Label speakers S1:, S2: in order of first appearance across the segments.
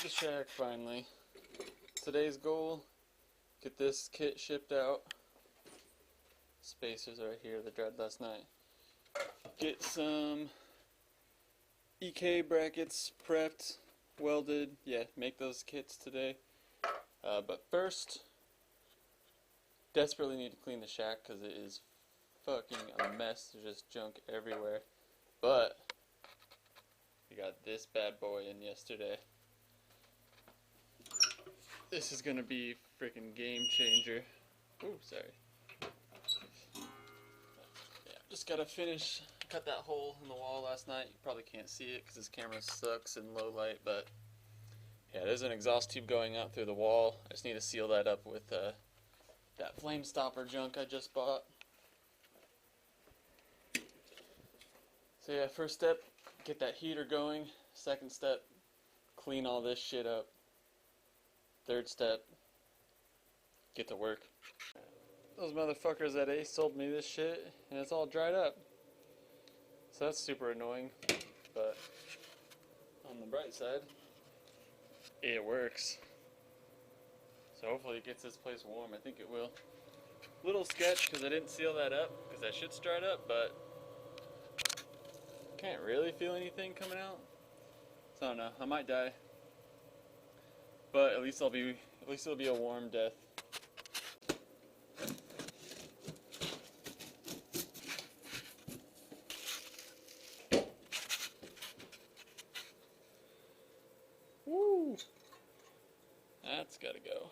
S1: the shack finally. Today's goal, get this kit shipped out. Spacers right here that dried last night. Get some EK brackets prepped, welded. Yeah, make those kits today. But first, desperately need to clean the shack because it is fucking a mess. There's just junk everywhere. But we got this bad boy in yesterday. This is gonna be freaking game changer. Ooh, sorry. Yeah, just gotta finish. Cut that hole in the wall last night. You probably can't see it because this camera sucks in low light, but yeah, there's an exhaust tube going out through the wall. I just need to seal that up with that flame stopper junk I just bought. So yeah, first step, get that heater going. Second step, clean all this shit up. Third step, get to work. Those motherfuckers at Ace sold me this shit and it's all dried up. So that's super annoying, but on the bright side, it works. So hopefully it gets this place warm. I think it will. Little sketch because I didn't seal that up because that shit's dried up, but can't really feel anything coming out. So I don't know. I might die, but at least it'll be a warm death. Woo! That's gotta go.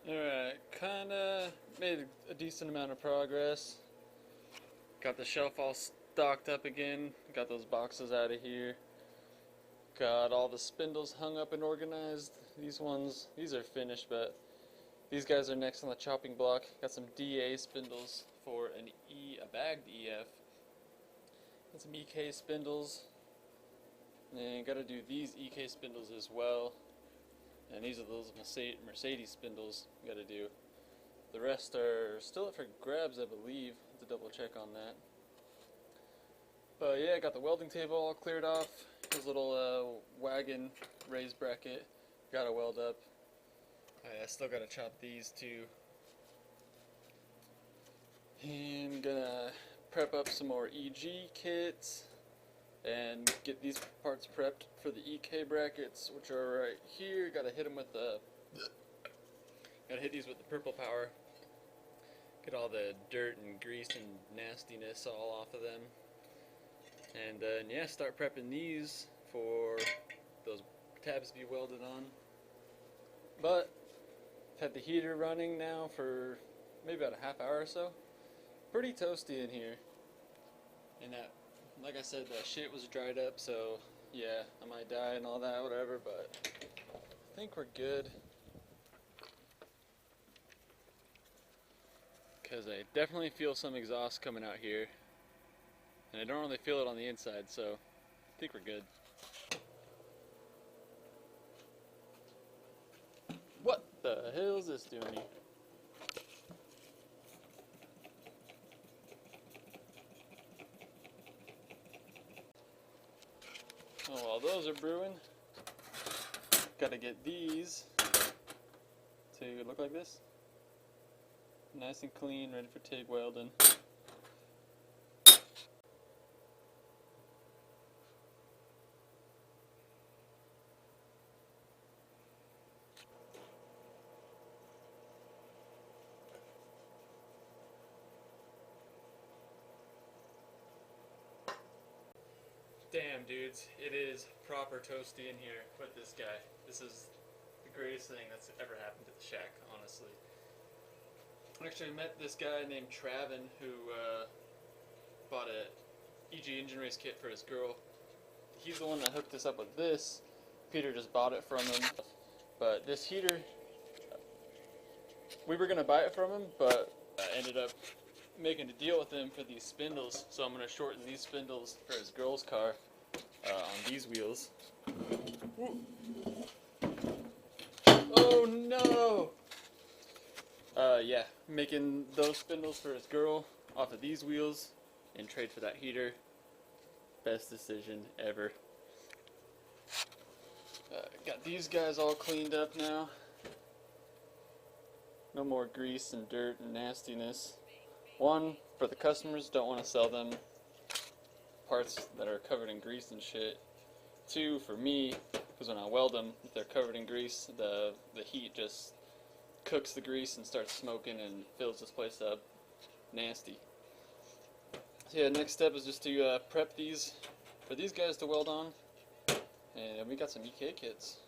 S1: Alright, kinda made a decent amount of progress. Got the shelf all stocked up again. Got those boxes out of here. Got all the spindles hung up and organized. These are finished, but these guys are next on the chopping block. Got some DA spindles for a bagged EF. Got some EK spindles. And gotta do these EK spindles as well. And these are those Mercedes spindles gotta do. The rest are still up for grabs, I believe. Have to double check on that. But yeah, got the welding table all cleared off. His little wagon raised bracket gotta weld up. I still gotta chop these too. And gonna prep up some more EG kits and get these parts prepped for the EK brackets, which are right here. Gotta hit them with gotta hit these with the purple power. Get all the dirt and grease and nastiness all off of them. And then yeah, start prepping these for those tabs to be welded on. But I've had the heater running now for maybe about a half hour or so. Pretty toasty in here. And that, like I said, that shit was dried up, so yeah, I might die and all that, whatever, but I think we're good. Because I definitely feel some exhaust coming out here. And I don't really feel it on the inside, so I think we're good. What the hell is this doing here? Oh, while those are brewing, gotta get these to look like this. Nice and clean, ready for TIG welding. Damn, dudes, it is proper toasty in here with this guy. This is the greatest thing that's ever happened to the shack, honestly. I actually met this guy named Travin who bought a EG engine race kit for his girl. He's the one that hooked us up with this. Peter just bought it from him. But this heater, we were going to buy it from him, but I ended up making a deal with him for these spindles. So I'm going to shorten these spindles for his girl's car. on these wheels. Ooh. Oh no! Yeah, making those spindles for his girl off of these wheels in trade for that heater. Best decision ever. Got these guys all cleaned up now. No more grease and dirt and nastiness. One, for the customers, don't want to sell them parts that are covered in grease and shit. Two, for me, because when I weld them, if they're covered in grease, the heat just cooks the grease and starts smoking and fills this place up nasty. So yeah, next step is just to prep these for these guys to weld on, and we got some EK kits.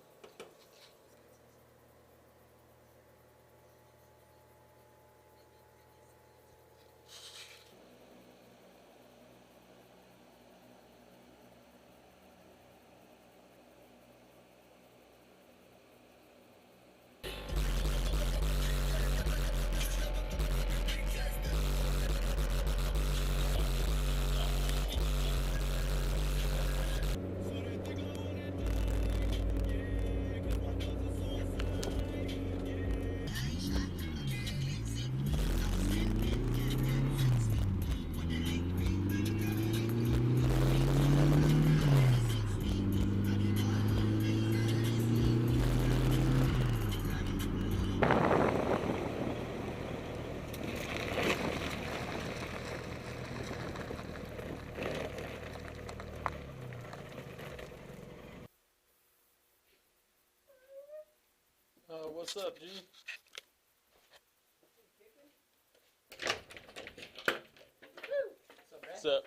S1: What's up, G? What's up?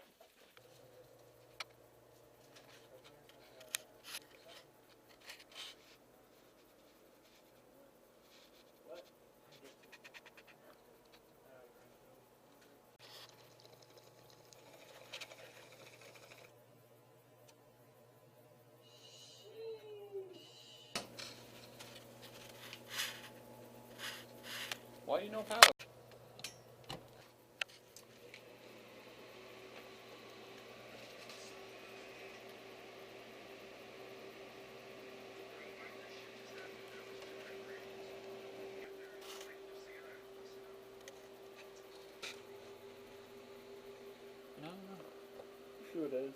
S1: Why you no power? No. Sure it is.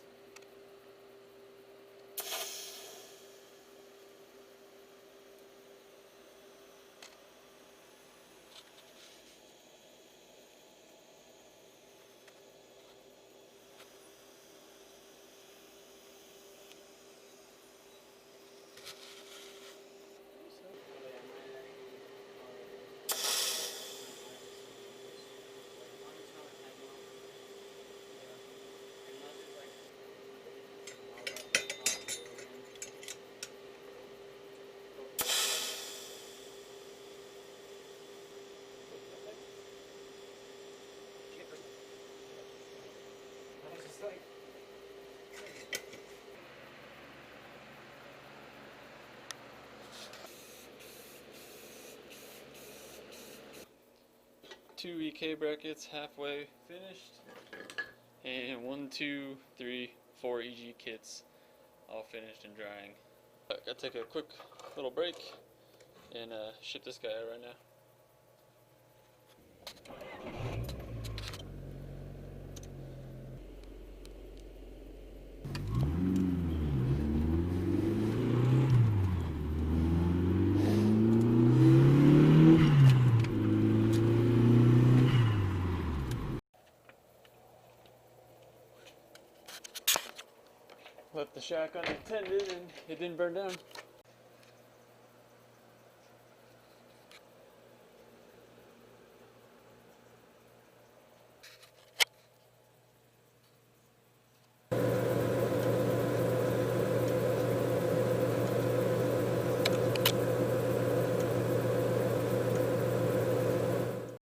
S1: Two EK brackets halfway finished, and 1, 2, 3, 4 EG kits all finished and drying. Gotta take a quick little break and ship this guy out right now. Left the shack unattended and it didn't burn down.